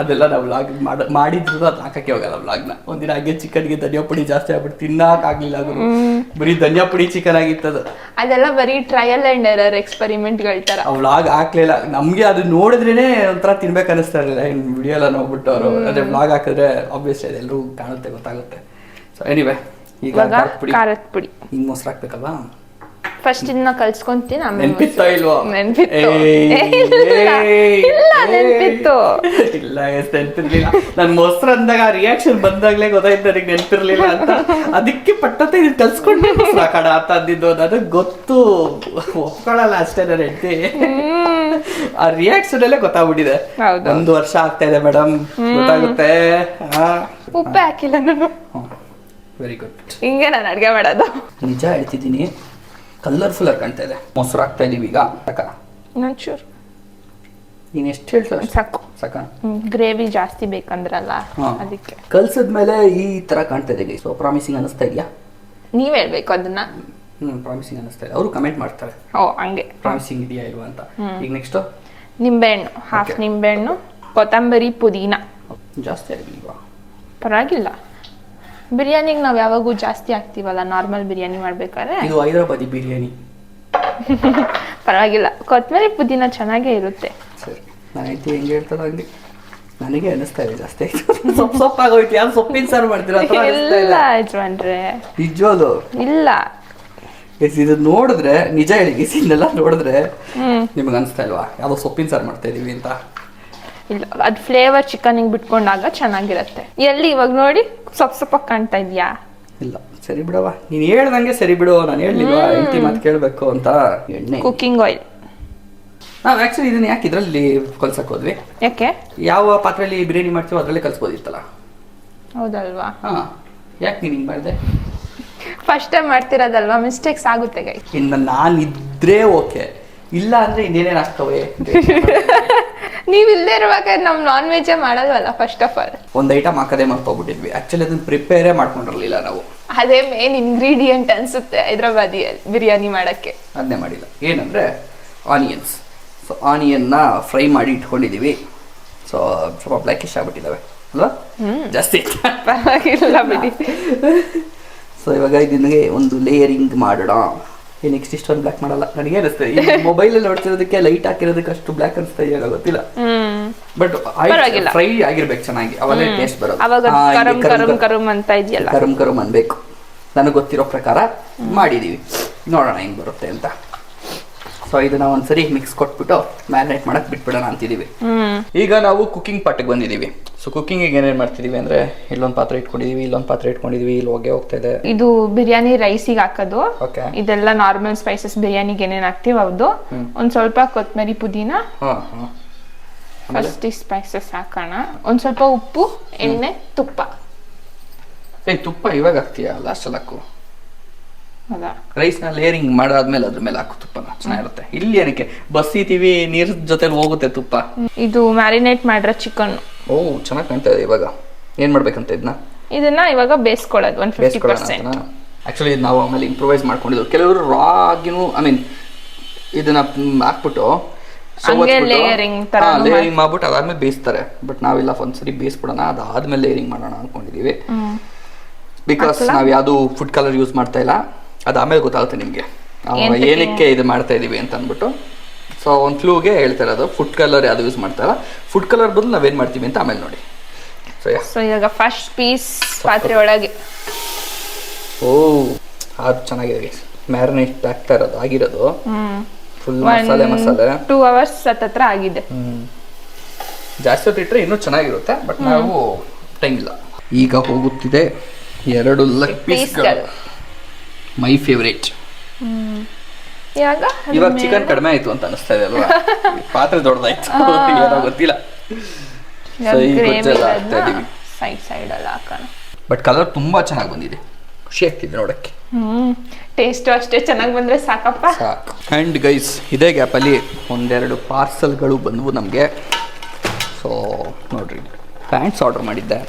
ಅದೆಲ್ಲ ನಾವು ವ್ಲಾಗ್ ಮಾಡಿದ್ರು ಅದು ಹಾಕಕ್ಕೆ ಹೋಗಲ್ಲ ವ್ಲಾಗ್ನ. ಒಂದಿನ ಹಾಗೆ ಚಿಕನ್ಗೆ ಧನಿಯಾ ಪುಡಿ ಜಾಸ್ತಿ ಆಗ್ಬಿಟ್ಟು ತಿನ್ನಕ್ಕಾಗ್ಲಿಲ್ಲ. ಅದು ಬರೀ ಧನಿಯಾ ಪುಡಿ ಚಿಕನ್ ಆಗಿತ್ತದು. ಅದೆಲ್ಲ ಬರೀ ಟ್ರಯಲ್ ಅಂಡ್ ಎರರ್ ಎಕ್ಸ್ಪೆರಿಮೆಂಟ್ಗಳ ತರ. ಆ ವ್ಲಾಗ್ ಹಾಕ್ಲಿಲ್ಲ. ನಮ್ಗೆ ಅದು ನೋಡಿದ್ರೇನೆ ಒಂಥರ ತಿನ್ಬೇಕು ಅನಿಸ್ತಾ ಇರಲಿಲ್ಲ. ಇನ್ನು ವಿಡಿಯೋ ಎಲ್ಲ ನೋಡ್ಬಿಟ್ಟು ಅವರು ಅದೇ ವ್ಲಾಗ್ ಹಾಕಿದ್ರೆ ಆಬ್ವಿಯಸ್ಲಿ ಅದೆಲ್ಲರೂ ಕಾಣುತ್ತೆ, ಗೊತ್ತಾಗುತ್ತೆ. ಸೊ ಎನಿವೆ, ಈಗ ಖಾರದ ಪುಡಿ. ಹಿಂಗ್ ಮೊಸರು ಹಾಕ್ಬೇಕಲ್ವಾ? ಫಸ್ಟ್ ಇದನ್ನ ಕಲ್ಸ್ಕೊಂತೀನಿ. ನೆನ್ಪಿತ್ತ ಇಲ್ವಾ? ನೆನ್ಪಿತ್ತು. ಇಲ್ಲ ನೆನ್ಪಿರ್ಲಿಲ್ಲ. ನನ್ ಮೊಸರು ಅಂದಾಗ ಆ ರಿಯಾಕ್ಷನ್ ಬಂದಾಗ್ಲೇ ಗೊತ್ತಾಯ್ತು ನನಗೆ ನೆನ್ಪಿರ್ಲಿಲ್ಲ ಅಂತ. ಅದಕ್ಕೆ ಪಟ್ಟತ್ತೆ ಇದು ಕಲ್ಸ್ಕೊಂಡೆ ಕಡ ಅಂತ ಅಂದಿದ್ದು. ನನಗೆ ಗೊತ್ತು, ಒಪ್ಕೊಳ್ಳಲ್ಲ ಅಷ್ಟೇ. ನನ್ನ ಹೆಂಡತಿ ಆ ರಿಯಾಕ್ಷನ್ ಅಲ್ಲೇ ಗೊತ್ತಾಗ್ಬಿಟ್ಟಿದೆ. 1 ವರ್ಷ ಆಗ್ತಾ ಇದೆ ಮೇಡಮ್, ಗೊತ್ತಾಗುತ್ತೆ. ಉಪ್ಪೆ ಹಾಕಿಲ್ಲ ನಾನು. Very good. ಹಿಂಗೆ ನಾನು ಅಡ್ಗೆ ಮಾಡೋದು. ನಿಜ ಹೇಳ್ತಿದ್ದೀನಿ, ಕಲರ್ಫುಲ್ ಆಗಿ ಕಾಣ್ತಾ ಇದೆ. ಮೊಸರು ಹಾಕ್ತಾ ಇದೀವಿ ಈಗ. ಸಾಕ? ಒಂಚೂರು. ನೀನು ಎಷ್ಟು ಹೇಳ್ತಾರೆ? ಸಾಕು. ಸಾಕ? ಗ್ರೇವಿ ಜಾಸ್ತಿ ಬೇಕಂದ್ರಲ್ಲ ಅದಕ್ಕೆ. ಕಲ್ಸಿದ್ಮೇಲೆ ಈ ತರ ಕಾಣ್ತಾ ಇದೆ. ಸೊ ಪ್ರಾಮಿಸಿಂಗ್ ಅನಿಸ್ತಾ ಇದೆಯಾ? ನೀವ್ ಹೇಳ್ಬೇಕು ಅದನ್ನ. ಪ್ರಾಮಿಸಿಂಗ್ ಅನಿಸ್ತಾ ಇದೆ. ಅವರು ಕಮೆಂಟ್ ಮಾಡ್ತಾರೆ. ಓ ಹಂಗೆ. ಪ್ರಾಮಿಸಿಂಗ್ ಇದೆಯಾ ಇಲ್ವಾ ಅಂತ. ಈಗ ನೆಕ್ಸ್ಟ್ ನಿಂಬೆಹಣ್ಣು, ಹಾಫ್ ನಿಂಬೆಹಣ್ಣು, ಕೊತ್ತಂಬರಿ ಪುದೀನ. ಜಾಸ್ತಿ ಆಗಿಲ್ವಾ? ಪರವಾಗಿಲ್ಲ. ಬಿರಿಯಾನಿಗೆ ನಾವು ಯಾವಾಗೂ ಜಾಸ್ತಿ ಹಾಕ್ತೀವಲ್ಲ ನಾರ್ಮಲ್ ಬಿರಿಯಾನಿ ಮಾಡ್ಬೇಕಾದ್ರೆ. ಇದು ಹೈದರಾಬಾದಿ ಬಿರಿಯಾನಿ. ಪರವಾಗಿಲ್ಲ, ಕೊತ್ತಂಬರಿ ಪುದೀನ ಚೆನ್ನಾಗೇ ಇರುತ್ತೆ. ಸರಿ, ನಾನು ಹೇಳ್ತೀನಿ ಹೆಂಗೆ ಹೇಳ್ತಾರ ಹಂಗೆ. ನನಗೆ ಅನಿಸ್ತಾ ಇದೆ ಜಾಸ್ತಿ ಸೊಪ್ಪಾಗೋಯ್ತು. ಯಾರು ಸೊಪ್ಪಿನ ಸಾರು ಮಾಡ್ತೀರಾ? ಇಲ್ಲ ಯಜಮಾನ್ರೆ, ನಿಜವಾಗ್ಲು ಇಲ್ಲ. ಇದು ನೋಡಿದ್ರೆ ನಿಜ ಹೇಳಿ, ಇದನ್ನೆಲ್ಲ ನೋಡಿದ್ರೆ ನಿಮ್ಗೆ ಅನಿಸ್ತಾ ಇಲ್ವಾ ಯಾವುದೋ ಸೊಪ್ಪಿನ ಸಾರು ಮಾಡ್ತಾ ಇದೀವಿ ಅಂತ? ಇಲ್ಲ, ಅದು ಫ್ಲೇವರ್ ಚಿಕನಿಗೆ ಬಿಟ್ಕೊಂಡಾಗ ಚೆನ್ನಾಗಿರುತ್ತೆ. ಎಲ್ಲಿ ಇವಾಗ ನೋಡಿ ಸೊಪ್ಪಾಗಿ ಕಾಣ್ತಾ ಇದೆಯಾ? ಇಲ್ಲ, ಸರಿ ಬಿಡವಾ, ನೀನು ಹೇಳ್ದಂಗೆ ಸರಿ ಬಿಡು. ನಾನು ಹೇಳಿಲ್ವಾ ಹೆಂಡತಿ ಮಾತು ಕೇಳಬೇಕು ಅಂತ. ಎಣ್ಣೆ, ಕುಕಿಂಗ್ ಆಯಿಲ್. ನಾವು ಆ್ಯಕ್ಚುಲಿ ಇದನ್ನ ಯಾಕೆ ಇದರಲ್ಲಿ ಕಲ್ಸಕ್ಕೆ ಹೋದ್ವಿ? ಯಾಕೆ? ಯಾವ ಪಾತ್ರೆಯಲ್ಲಿ ಬಿರಿಯಾನಿ ಮಾಡ್ತೀವೋ ಅದರಲ್ಲೇ ಕಲ್ಸ್ಬೋದಿತ್ತಲ್ಲ. ಹೌದಲ್ವಾ? ಹಾಂ, ಯಾಕೆ ನೀನು ಹಿಂಗೆ ಮಾಡಿದೆ? ಫಸ್ಟ್ ಟೈಮ್ ಮಾಡ್ತಿರೋದಲ್ವಾ, ಮಿಸ್ಟೇಕ್ಸ್ ಆಗುತ್ತೆ ಗೈ. ಇನ್ನು ನಾನಿದ್ರೆ ಓಕೆ, ಇಲ್ಲ ಅಂದರೆ ಇನ್ನೇನೇನು ಆಗ್ತವೆ. ನೀವು ಇಲ್ಲದೆ ಇರುವಾಗ ನಾವು ನಾನ್ ವೆಜ್ಜೇ ಮಾಡಲ್ವಲ್ಲ. ಫಸ್ಟ್ ಆಫ್ ಆಲ್ ಒಂದು ಐಟಮ್ ಹಾಕದೇ ಮಾಡ್ಕೊಬಿಟ್ಟಿದ್ವಿ. ಆ್ಯಕ್ಚುಲಿ ಅದನ್ನ ಪ್ರಿಪೇರೇ ಮಾಡ್ಕೊಂಡಿರಲಿಲ್ಲ ನಾವು. ಅದೇ ಮೇನ್ ಇಂಗ್ರೀಡಿಯೆಂಟ್ ಅನ್ಸುತ್ತೆ ಹೈದ್ರಾಬಾದಿ ಬಿರಿಯಾನಿ ಮಾಡೋಕ್ಕೆ. ಅದನ್ನೇ ಮಾಡಿಲ್ಲ. ಏನಂದರೆ ಆನಿಯನ್ಸ್. ಸೊ ಆನಿಯನ್ನ ಫ್ರೈ ಮಾಡಿ ಇಟ್ಕೊಂಡಿದ್ದೀವಿ. ಸೊ ಸ್ವಲ್ಪ ಬ್ಲ್ಯಾಕಿಶ್ ಆಗ್ಬಿಟ್ಟಿದ್ದಾವೆ ಅಲ್ವಾ? ಜಾಸ್ತಿ ಪರವಾಗಿಲ್ಲ ಬಿಡಿ. ಸೊ ಇವಾಗ ಇದನ್ನೇ ಒಂದು ಲೇಯರಿಂಗ್ ಮಾಡೋಣ. ನೆಕ್ಸ್ಟ್ ಇಷ್ಟೊಂದು ಬ್ಲ್ಯಾಕ್ ಮಾಡಲ್ಲ. ನನಗೆ ಅನಿಸ್ತದೆ ಈ ಮೊಬೈಲಲ್ಲಿ ನೋಡ್ತಿರೋದಕ್ಕೆ ಲೈಟ್ ಹಾಕಿರೋದಕ್ಕೆ ಅಷ್ಟು ಬ್ಲ್ಯಾಕ್ ಅನಿಸ್ತಾ ಇದೆಯಲ್ಲ, ಗೊತ್ತಿಲ್ಲ. ಬಟ್ ಫ್ರೈ ಆಗಿರ್ಬೇಕು ಚೆನ್ನಾಗಿ, ಅವಾಗಲೇ ಟೇಸ್ಟ್ ಬರೋದು. ಕರಂ ಕರಂ ಅನ್ಬೇಕು. ನನಗೆ ಗೊತ್ತಿರೋ ಪ್ರಕಾರ ಮಾಡಿದೀವಿ, ನೋಡೋಣ ಹೆಂಗ್ ಬರುತ್ತೆ ಅಂತ. ಸೊ ಇದನ್ನ ಒಂದ್ಸರಿ ಮಿಕ್ಸ್ ಕೊಟ್ಬಿಟ್ಟು ಮ್ಯಾರಿನೇಟ್ ಮಾಡಕ್ ಬಿಟ್ಬಿಡೋಣ ಅಂತಿದೀವಿ. ಈಗ ನಾವು ಕುಕಿಂಗ್ ಪಾರ್ಟಿಗೆ ಬಂದಿದೀವಿ. ಸೊ ಕುಕಿಂಗಿಗೆ ಏನೇನು ಮಾಡ್ತಿದೀವಿ ಅಂದ್ರೆ, ಇಲ್ಲೊಂದು ಪಾತ್ರೆ ಇಟ್ಕೊಂಡಿದೀವಿ, ಇಲ್ಲೊಂದು ಪಾತ್ರೆ ಇಟ್ಕೊಂಡಿದೀವಿ, ಇಲ್ಲಿ ಹೊಗೆ ಹೋಗ್ತಾ ಇದೆ. ಇದು ಬಿರಿಯಾನಿ ರೈಸಿಗೆ ಹಾಕೋದು. ಓಕೆ, ಇದೆಲ್ಲ ನಾರ್ಮಲ್ ಸ್ಪೈಸಸ್ ಬಿರಿಯಾನಿಗೆ ಏನೇನು ಹಾಕ್ತಿವಿ ಹೌದು. ಒಂದ್ ಸ್ವಲ್ಪ ಕೊತ್ತಂಬರಿ ಪುದೀನ, ಫಸ್ಟ್ ಸ್ಪೈಸಸ್ ಹಾಕೋಣ. ಒಂದ್ ಸ್ವಲ್ಪ ಉಪ್ಪು, ಎಣ್ಣೆ, ತುಪ್ಪ. ತುಪ್ಪ ಇವಾಗ ಹಾಕ್ತೀಯಾ? ಲಾಸ್ಟಲ್ಲಿ ಹಾಕು. ಹೌದಾ? ರೈಸ್ನ ಲೇಯರಿಂಗ್ ಮಾಡಾದ್ಮೇಲೆ ಅದ್ರ ಮೇಲೆ ಹಾಕು ತುಪ್ಪನ, ಚೆನ್ನಾಗಿರುತ್ತೆ. ಇಲ್ಲಿ ಏನಕ್ಕೆ ಬಸ್ಸಿತೀವಿ, ನೀರ್ ಜೊತೆ ಹೋಗುತ್ತೆ ತುಪ್ಪ. ಇದು ಮ್ಯಾರಿನೇಟ್ ಮಾಡಿರೋ ಚಿಕನ್. ಓ, ಚೆನ್ನಾಗಿ ಕಾಣ್ತಾ ಇದೆ. ಇವಾಗ ಏನ್ ಮಾಡ್ಬೇಕಂತ ಇದನ್ನ ಇವಾಗ ಬೇಯಿಸ್ಕೊಳ್ಳೋದು 150%. ಆಕ್ಚುಲಿ ನಾವು ಆಮೇಲೆ ಇಂಪ್ರೂವೈಸ್ ಮಾಡ್ಕೊಂಡಿದ್ವು. ಕೆಲವರು ರಾ ಆಗಿನೂ ಇದನ್ನ ಹಾಕ್ಬಿಟ್ಟು ಲೇಯರಿಂಗ್ ಮಾಡ್ಬಿಟ್ಟು ಅದಾದ್ಮೇಲೆ ಬೇಯಿಸ್ತಾರೆ. ಬಟ್ ನಾವಿಲ್ಲ, ಒಂದ್ಸರಿ ಬೇಯಿಸ್ಬಿಡೋಣ, ಅದಾದ್ಮೇಲೆ ಲೇಯರಿಂಗ್ ಮಾಡೋಣ ಅನ್ಕೊಂಡಿದೀವಿ. ಬಿಕಾಸ್ ನಾವ್ ಯಾವ್ದು ಫುಡ್ ಕಲರ್ ಯೂಸ್ ಮಾಡ್ತಾ ಇಲ್ಲ. ಅದಾದ್ಮೇಲೆ ಗೊತ್ತಾಗುತ್ತೆ ನಿಮ್ಗೆ ಏನಕ್ಕೆ ಇದು ಮಾಡ್ತಾ ಇದೀವಿ ಅಂತ ಅಂದ್ಬಿಟ್ಟು. ಸೊ ಒಂದು ಫ್ಲೂಗೆ ಹೇಳ್ತಾ ಇರೋದು, ಫುಡ್ ಕಲರ್ ಯಾವ್ದು ಯೂಸ್ ಮಾಡ್ತಾ ಇಲ್ಲ. ಫುಡ್ ಕಲರ್ ಬದಲು ನಾವೇನ್ ಮಾಡ್ತೀವಿ ಅಂತ ಆಮೇಲೆ ನೋಡಿ. ಸೊ ಇವಾಗ ಫಸ್ಟ್ ಪೀಸ್ ಪಾತ್ರೆ ಒಳಗೆ. ಓ, ಅದು ಚೆನ್ನಾಗಿದೆ. ಮ್ಯಾರಿನೇಟ್ ಆಗ್ತಾ ಇರೋದು ಆಗಿರೋದು ಫುಲ್ ಮಸಾಲೆ 2 hours ಹತ್ರ ಆಗಿದೆ. ಜಾಸ್ತಿ ಹೊತ್ತು ಇಟ್ಟರೆ ಇನ್ನೂ ಚೆನ್ನಾಗಿರುತ್ತೆ. ಬಟ್ ನಾವು ಟೈಮ್ ಇಲ್ಲ. ಈಗ ಹೋಗುತ್ತಿದೆ 2 ಲೆಗ್ ಪೀಸ್ಗಳು, ಮೈ ಫೇವರೇಟ್. ಇವಾಗ ಚಿಕನ್ ಕಡಿಮೆ ಆಯ್ತು ಅಂತ ಅನಿಸ್ತಾ ಇದೆ ಅಲ್ವಾ? ಪಾತ್ರೆ ದೊಡ್ಡದಾಯ್ತು, ಏನೋ ಗೊತ್ತಿಲ್ಲ. ಸೊ ಈ ಗೊಜ್ಜೆಲ್ಲ ಹಾಕ್ತಾ ಇದೀವಿ. ಸೈಡಲ್ಲಿ ಹಾಕೋಣ. ಬಟ್ ಕಲರ್ ತುಂಬಾ ಚೆನ್ನಾಗಿ ಬಂದಿದೆ, ಖುಷಿ ಆಗ್ತಿದೆ ನೋಡಕ್ಕೆ. ಟೇಸ್ಟು ಅಷ್ಟೇ ಚೆನ್ನಾಗಿ ಬಂದರೆ ಸಾಕಪ್ಪ. ಸಾಕು. ಆ್ಯಂಡ್ ಗೈಸ್ ಇದೇ ಗ್ಯಾಪಲ್ಲಿ ಒಂದೆರಡು ಪಾರ್ಸಲ್ಗಳು ಬಂದವು ನಮಗೆ. ಸೊ ನೋಡ್ರಿ, ಪ್ಯಾಂಟ್ಸ್ ಆರ್ಡರ್ ಮಾಡಿದ್ದೆ.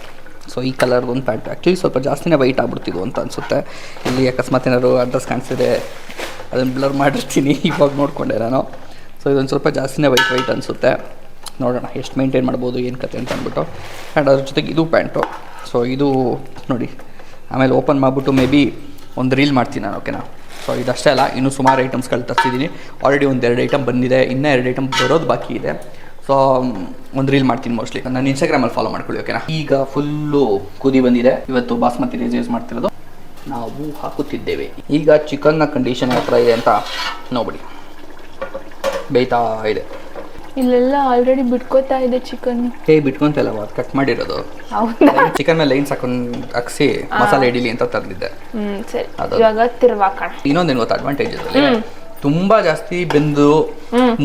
ಸೊ ಈ ಕಲರ್ದು ಒಂದು ಪ್ಯಾಂಟ್ ಆ್ಯಕ್ಚುಲಿ ಸ್ವಲ್ಪ ಜಾಸ್ತಿನೇ ವೈಟ್ ಆಗ್ಬಿಡ್ತಿದ್ವು ಅಂತ ಅನಿಸುತ್ತೆ. ಇಲ್ಲಿ ಅಕಸ್ಮಾತ್ ಏನಾದ್ರು ಅಡ್ರೆಸ್ ಕಾಣಿಸ್ತಿದೆ ಅದನ್ನು ಬ್ಲರ್ ಮಾಡಿರ್ತೀನಿ, ಇವಾಗ ನೋಡಿಕೊಂಡೆ ನಾನು. ಸೊ ಇದೊಂದು ಸ್ವಲ್ಪ ಜಾಸ್ತಿನೇ ವೈಟ್ ಅನಿಸುತ್ತೆ. ನೋಡೋಣ ಎಷ್ಟು ಮೇಂಟೈನ್ ಮಾಡ್ಬೋದು, ಏನು ಕತೆ ಅಂತ ಅಂದ್ಬಿಟ್ಟು. ಆ್ಯಂಡ್ ಅದ್ರ ಜೊತೆಗೆ ಇದು ಪ್ಯಾಂಟು. ಸೊ ಇದು ನೋಡಿ, ಆಮೇಲೆ ಓಪನ್ ಮಾಡಿಬಿಟ್ಟು ಮೇ ಬಿ ಒಂದು ರೀಲ್ ಮಾಡ್ತೀನಿ ನಾನು, ಓಕೆನಾ. ಸೊ ಇದಷ್ಟೇ ಅಲ್ಲ, ಇನ್ನೂ ಸುಮಾರು ಐಟಮ್ಸ್ಗಳು ತರಿಸಿದ್ದೀನಿ. ಆಲ್ರೆಡಿ ಒಂದೆರಡು ಐಟಮ್ ಬಂದಿದೆ, ಇನ್ನೂ 2 ಐಟಮ್ ಬರೋದು ಬಾಕಿ ಇದೆ. ಸೊ ಒಂದು ರೀಲ್ ಮಾಡ್ತೀನಿ ಮೋಸ್ಟ್ಲಿ. ನಾನು ಇನ್ಸ್ಟಾಗ್ರಾಮಲ್ಲಿ ಫಾಲೋ ಮಾಡ್ಕೊಳ್ಳಿ, ಓಕೆನಾ. ಈಗ ಫುಲ್ಲು ಕುದಿ ಬಂದಿದೆ. ಇವತ್ತು ಬಾಸ್ಮತಿ ರೈಸ್ ಯೂಸ್ ಮಾಡ್ತಿರೋದು, ನಾವು ಹಾಕುತ್ತಿದ್ದೇವೆ. ಈಗ ಚಿಕನ್ನ ಕಂಡೀಷನ್ ಯಾವ ಥರ ಇದೆ ಅಂತ ನೋಡ್ಬಿಡಿ. ಬೇಯ್ತಾ ಇದೆ. ಇಲ್ಲೆಲ್ಲ ಆಲ್ರೆಡಿ ಬಿಟ್ಕೋತಾ ಇದೆ ಚಿಕನ್. ಬಿಟ್ಕೊಂತಲ್ಲ, ಅದು ಕಟ್ ಮಾಡಿರೋದು. ಚಿಕನ್ ಮೇಲೆ ಲೈನ್ಸ್ ಹಾಕ್ಸಿ ಮಸಾಲೆ ಹಿಡಿಲಿ ಅಂತ ತರಲಿದ್ದೆ. ಸರಿ, ಇವಾಗ ತಿರ್ವಾಕೋಣ. ಇನ್ನೊಂದೇನು ಗೊತ್ತಾ ಅಡ್ವಾಂಟೇಜ್ ಇದ್ರಲ್ಲಿ, ತುಂಬಾ ಜಾಸ್ತಿ ಬೆಂದು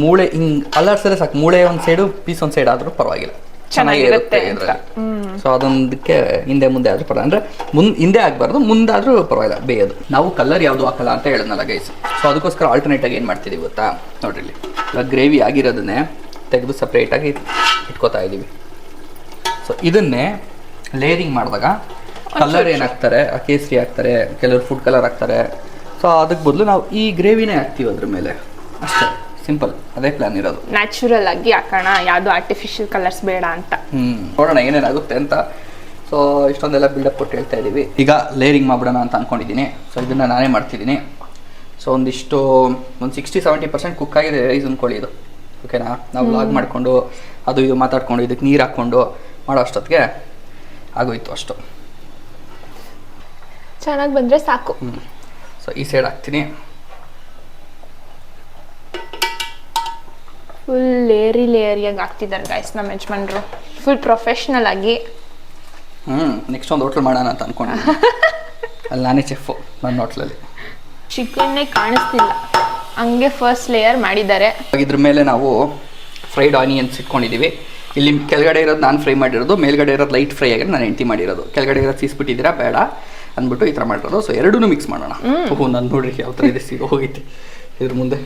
ಮೂಳೆ ಹಿಂಗ್ ಅಲ್ಲಾಡ್ಸಿದ್ರೆ ಸಾಕು, ಮೂಳೆ ಒಂದು ಸೈಡು ಪೀಸ್ ಒಂದು ಸೈಡ್ ಆದ್ರೂ ಪರವಾಗಿಲ್ಲ, ಚೆನ್ನಾಗಿರುತ್ತೆ ಇದ್ರಲ್ಲಿ. ಸೊ ಅದೊಂದಕ್ಕೆ ಹಿಂದೆ ಮುಂದೆ ಆದ್ರೂ ಪರವಾಗಿಲ್ಲ, ಅಂದ್ರೆ ಹಿಂದೆ ಆಗ್ಬಾರ್ದು, ಮುಂದಾದ್ರೂ ಪರವಾಗಿಲ್ಲ ಬೇಯೋದು. ನಾವು ಕಲರ್ ಯಾವುದು ಹಾಕಲ್ಲ ಅಂತ ಹೇಳಿದ್ನಲ್ಲ ಗೈಸ್. ಸೊ ಅದಕ್ಕೋಸ್ಕರ ಆಲ್ಟರ್ನೇಟ್ ಆಗಿ ಏನು ಮಾಡ್ತಿದ್ದೀವಿ ಗೊತ್ತಾ, ನೋಡ್ರಿ ಇಲ್ಲಿ ಇವಾಗ ಗ್ರೇವಿ ಆಗಿರೋದನ್ನೇ ತೆಗೆದು ಸಪ್ರೇಟಾಗಿ ಇಟ್ಕೋತಾ ಇದ್ದೀವಿ. ಸೊ ಇದನ್ನೇ ಲೇಯರಿಂಗ್ ಮಾಡಿದಾಗ ಕಲರ್ ಏನಾಗ್ತಾರೆ, ಕೇಸರಿ ಹಾಕ್ತಾರೆ, ಕೆಲವರು ಫುಡ್ ಕಲರ್ ಹಾಕ್ತಾರೆ. ಸೊ ಅದಕ್ಕೆ ಬದಲು ನಾವು ಈ ಗ್ರೇವಿನೇ ಹಾಕ್ತೀವಿ ಅದ್ರ ಮೇಲೆ, ಅಷ್ಟೇ, ಸಿಂಪಲ್. ಅದೇ ಪ್ಲಾನ್ ಇರೋದು. ನ್ಯಾಚುರಲ್ ಆಗಿ ಹಾಕೋಣ, ಯಾವುದು ಆರ್ಟಿಫಿಷಿಯಲ್ ಕಲರ್ಸ್ ಬೇಡ ಅಂತ. ನೋಡೋಣ ಏನೇನಾಗುತ್ತೆ ಅಂತ. ಸೊ ಇಷ್ಟೊಂದೆಲ್ಲ ಬಿಲ್ಡಪ್ ಕೊಟ್ಟು ಹೇಳ್ತಾ ಇದ್ದೀವಿ. ಈಗ ಲೇಯರಿಂಗ್ ಮಾಡ್ಬಿಡೋಣ ಅಂತ ಅಂದ್ಕೊಂಡಿದ್ದೀನಿ. ಸೊ ಇದನ್ನು ನಾನೇ ಮಾಡ್ತಿದ್ದೀನಿ. ಸೊ ಒಂದು 60-70% ಕುಕ್ ಆಗಿದೆ ರೈಸ್ ಅಂದ್ಕೊಳ್ಳಿ ಇದು, ಓಕೆನಾ. ನಾವು ಲಾಗ್ ಮಾಡಿಕೊಂಡು ಅದು ಇದು ಮಾತಾಡ್ಕೊಂಡು ಇದಕ್ಕೆ ನೀರು ಹಾಕ್ಕೊಂಡು ಮಾಡೋ ಅಷ್ಟೊತ್ತಿಗೆ ಆಗೋಯ್ತು ಅಷ್ಟು. ಚೆನ್ನಾಗಿ ಬಂದರೆ ಸಾಕು. ಸೊ ಈ ಸೈಡ್ ಹಾಕ್ತೀನಿ. ಫುಲ್ ಲೇಯರಿಯಾಗಿ ಹಾಕ್ತಿದ್ದಾರೆ ಗೈಸ್ ನಮ್ಮ ಯಜಮಾನ್ರು, ಫುಲ್ ಪ್ರೊಫೆಷ್ನಲ್ ಆಗಿ. ನೆಕ್ಸ್ಟ್ ಒಂದು ಹೋಟ್ಲ್ ಮಾಡೋಣ ಅಂತ ಅಂದ್ಕೊಂಡಿದ್ದೀನಿ. ಅಲ್ಲಿ ನಾನೇ ಚೆಫು ನನ್ನ ಹೋಟ್ಲಲ್ಲಿ. ಚಿಕನ್ನೇ ಕಾಣಿಸ್ತಿಲ್ಲ, ಹಂಗೆ ಫಸ್ಟ್ ಲೇಯರ್ ಮಾಡಿದ್ದಾರೆ. ಇದ್ರ ಮೇಲೆ ನಾವು ಫ್ರೈಡ್ ಆನಿಯನ್ಸ್ ಇಟ್ಕೊಂಡಿದ್ದೀವಿ. ಇಲ್ಲಿ ಕೆಳಗಡೆ ಇರೋದು ನಾನು ಫ್ರೈ ಮಾಡಿರೋದು, ಮೇಲ್ಗಡೆ ಇರೋದು ಲೈಟ್ ಫ್ರೈ ಆಗಿ ನಾನು ಹೆಂಡ್ತಿ ಮಾಡಿರೋದು. ಕೆಳಗಡೆ ಇರೋದು ಸೀಸ್ಬಿಟ್ಟಿದ್ದೀರಾ ಬೇಡ ಅಂದ್ಬಿಟ್ಟು ಈ ಥರ ಮಾಡಿರೋದು. ಸೊ ಎರಡೂ ಮಿಕ್ಸ್ ಮಾಡೋಣ. ನಾನು ನೋಡ್ರಿ ಯಾವ ಥರ ಇದೆ, ಸಿಗೋ ಹೋಗಿತ್ತು ಇದ್ರ ಮುಂದೆ.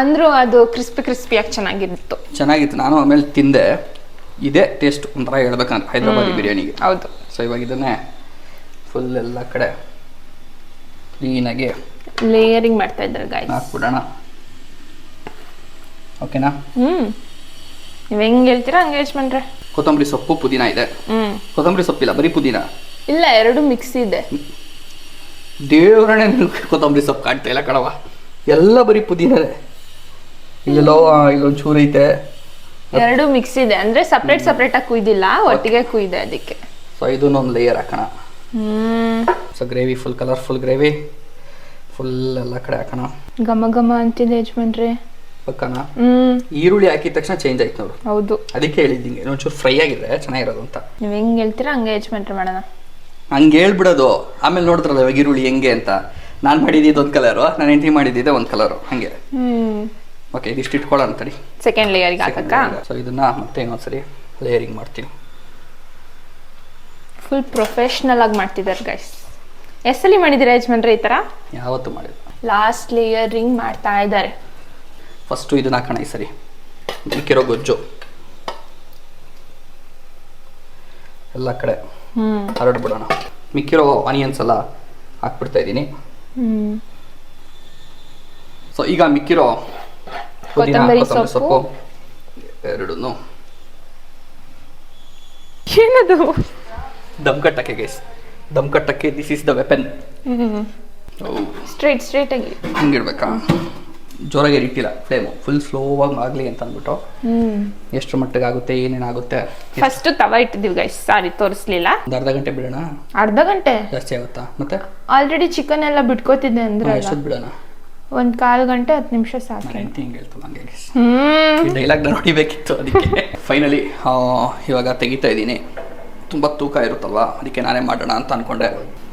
ಅಂದರೂ ಅದು ಕ್ರಿಸ್ಪಿಯಾಗಿ ಚೆನ್ನಾಗಿತ್ತು. ನಾನು ಆಮೇಲೆ ತಿಂದೆ. ಇದೇ ಟೇಸ್ಟ್ ಒಂಥರ ಹೇಳ್ಬೇಕಂತ ಹೈದ್ರಾಬಾದಿ ಬಿರಿಯಾನಿಗೆ. ಹೌದು. ಸೊ ಇವಾಗ ಇದನ್ನೇ ಫುಲ್ ಎಲ್ಲ ಕಡೆ ಕ್ಲೀನಾಗಿ ಲೇಯರಿಂಗ್ ಮಾಡ್ತಾ ಇದ್ದಾರೆ ಗಾಯ್ಸ್. ಹಾಕ್ಬಿಡೋಣ, ಓಕೆನಾ. ನೀವು ಹೆಂಗೆ ಹೇಳ್ತೀರಾ ಹಂಗೆ ಯಜಮಾನ್ರೆ. ಕೊತ್ತಂಬರಿ ಸೊಪ್ಪು, ಪುದೀನ ಇದೆ. ಕೊತ್ತಂಬರಿ ಸೊಪ್ಪಿಲ್ಲ, ಬರೀ ಪುದೀನ. ಇಲ್ಲ, ಎರಡು ಮಿಕ್ಸ್ ಇದೆ. ದೇವರಣೆ ಕೊತ್ತಂಬರಿ ಸೊಪ್ಪು ಕಾಣ್ತಾ ಇಲ್ಲ ಕಣವ, ಎಲ್ಲ ಬರೀ ಪುದೀನದೇ. ಇಲ್ಲೊಂದು ಚೂರು ಐತೆ. ಎರಡು ಮಿಕ್ಸ್ ಇದೆ, ಅಂದ್ರೆ ಸಪ್ರೇಟ್ ಆಗಿ ಕುಯ್ದಿಲ್ಲ, ಒಟ್ಟಿಗೆ ಕುಯ್ದೆ ಅದಕ್ಕೆ. ಸೊ ಇದನ್ನೊಂದು ಲೇಯರ್ ಹಾಕೋಣ. So gravy full colourful gravy full ಎಲ್ಲ ಕಡೆ ಹಾಕೋಣ. ಘಮ ಅಂತಿದೆ ಯಜಮಾನ್ರೆ. ಪಕ್ಕನ ಈರುಳ್ಳಿ ಹಾಕಿದ ತಕ್ಷಣ ಚೇಂಜ್ ಆಯ್ತು ನೋಡು. ಹೌದು, ಅದಕ್ಕೆ ಹೇಳಿದ್ದೀನಿ ಇನ್ನೊಂಚೂರು ಫ್ರೈ ಆಗಿದ್ರೆ ಚೆನ್ನಾಗಿರೋದು ಅಂತ. ನೀವು ಹೆಂಗೆ ಹೇಳ್ತೀರಾ ಹಂಗೆ ಯಜಮಾನ್ರೆ ಮಾಡೋಣ. ಹಂಗೆ ಹೇಳ್ಬಿಡೋದು, ಆಮೇಲೆ ನೋಡ್ತಾರಲ್ಲ ಇವಾಗ ಈರುಳ್ಳಿ ಹೆಂಗೆ ಅಂತ. ನಾನು ಮಾಡಿದ್ದು ಒಂದು ಕಲರು, ನಾನು ಹೆಂಡತಿ ಮಾಡಿದ್ದೆ ಒಂದು ಕಲರು, ಹಂಗೆ. ಓಕೆ, ಇದಿಷ್ಟು ಇಟ್ಕೊಳ್ಳೋಣ ಅಂತಡಿ. ಸೆಕೆಂಡ್ ಲೇಯರ್ಗೆ ಹಾಕಕ್ಕ. ಸೊ ಇದನ್ನ ಮತ್ತೆ ಇನ್ನೊಂದ್ಸರಿ ಲೇಯರಿಂಗ್ ಮಾಡ್ತೀನಿ. ಫುಲ್ ಪ್ರೊಫೆಷ್ನಲ್ ಆಗಿ ಮಾಡ್ತಿದ್ದಾರೆ ಗೈಸ್. ಎಷ್ಟಲ್ಲಿ ಮಾಡಿದ್ದೀರಾ ಯಜಮಾನ್ರೆ ಈ ಥರ? ಯಾವತ್ತು ಮಾಡಿಲ್ಲ. ಲಾಸ್ಟ್ ಲೇಯರಿಂಗ್ ಮಾಡ್ತಾ ಇದ್ದಾರೆ. ಫಸ್ಟು ಇದನ್ನ ಹಾಕೋಣ ಈ ಸರಿ, ಮಿಕ್ಕಿರೋ ಗೊಜ್ಜು ಎಲ್ಲ ಕಡೆ ಹರಡ್ಬಿಡೋಣ. ಮಿಕ್ಕಿರೋ ಆನಿಯನ್ಸ್ ಎಲ್ಲ ಹಾಕ್ಬಿಡ್ತಾ ಇದ್ದೀನಿ. ಸೊ ಈಗ ಮಿಕ್ಕಿರೋ ಕೊತ್ತಂಬರಿ ಸೊಪ್ಪು ಎರಡೂ ಏನದು ದಮ್ ಕಟ್ಟಕ್ಕೆ ಗೈಸ್, ದಮ್ ಕಟ್ಟಕ್ಕೆ this is the weapon. Straight ಆಗಿ ಹಿಂಗಿಡ್ಬೇಕಾ, ಜೋರಾಗಿ ಇಟ್ಟಿಲ್ಲ ಫ್ಲೇಮು, ಫುಲ್ ಸ್ಲೋವಾಗಿ ಆಗಲಿ ಅಂತ ಅಂದ್ಬಿಟ್ಟು. ಎಷ್ಟು ಮಟ್ಟಿಗೆ ಆಗುತ್ತೆ, ಏನೇನಾಗುತ್ತೆ. ಫಸ್ಟ್ ತವ ಇಟ್ಟಿದ್ದೀವಿ ಗೈಸ್, ಸಾರಿ ತೋರಿಸ್ಲಿಲ್ಲ. ಒಂದು ಅರ್ಧ ಗಂಟೆ ಬಿಡೋಣ. ಅರ್ಧ ಗಂಟೆ ಜಾಸ್ತಿ ಆಗುತ್ತಾ? ಮತ್ತೆ ಆಲ್ರೆಡಿ ಚಿಕನ್ ಎಲ್ಲ ಬಿಟ್ಕೋತಿದ್ದೆ ಅಂದ್ರೆ ಎಷ್ಟೊತ್ತು ಬಿಡೋಣ? ಒಂದು 1/4 ಗಂಟೆ 10 ನಿಮಿಷ ಸಾಕು. ಹೆಂಡ್ತಿ ಹಿಂಗೆ ಹೇಳ್ತು ಹಂಗೆ ಈ ಡೈಲಾಗ್ನ ನೋಡಿಬೇಕಿತ್ತು, ಅದಕ್ಕೆ ಫೈನಲಿ ಇವಾಗ ತೆಗಿತಾ ಇದ್ದೀನಿ. ತುಂಬ ತೂಕ ಇರುತ್ತಲ್ವಾ, ಅದಕ್ಕೆ ನಾನೇ ಮಾಡೋಣ ಅಂತ ಅನ್ಕೊಂಡೆ.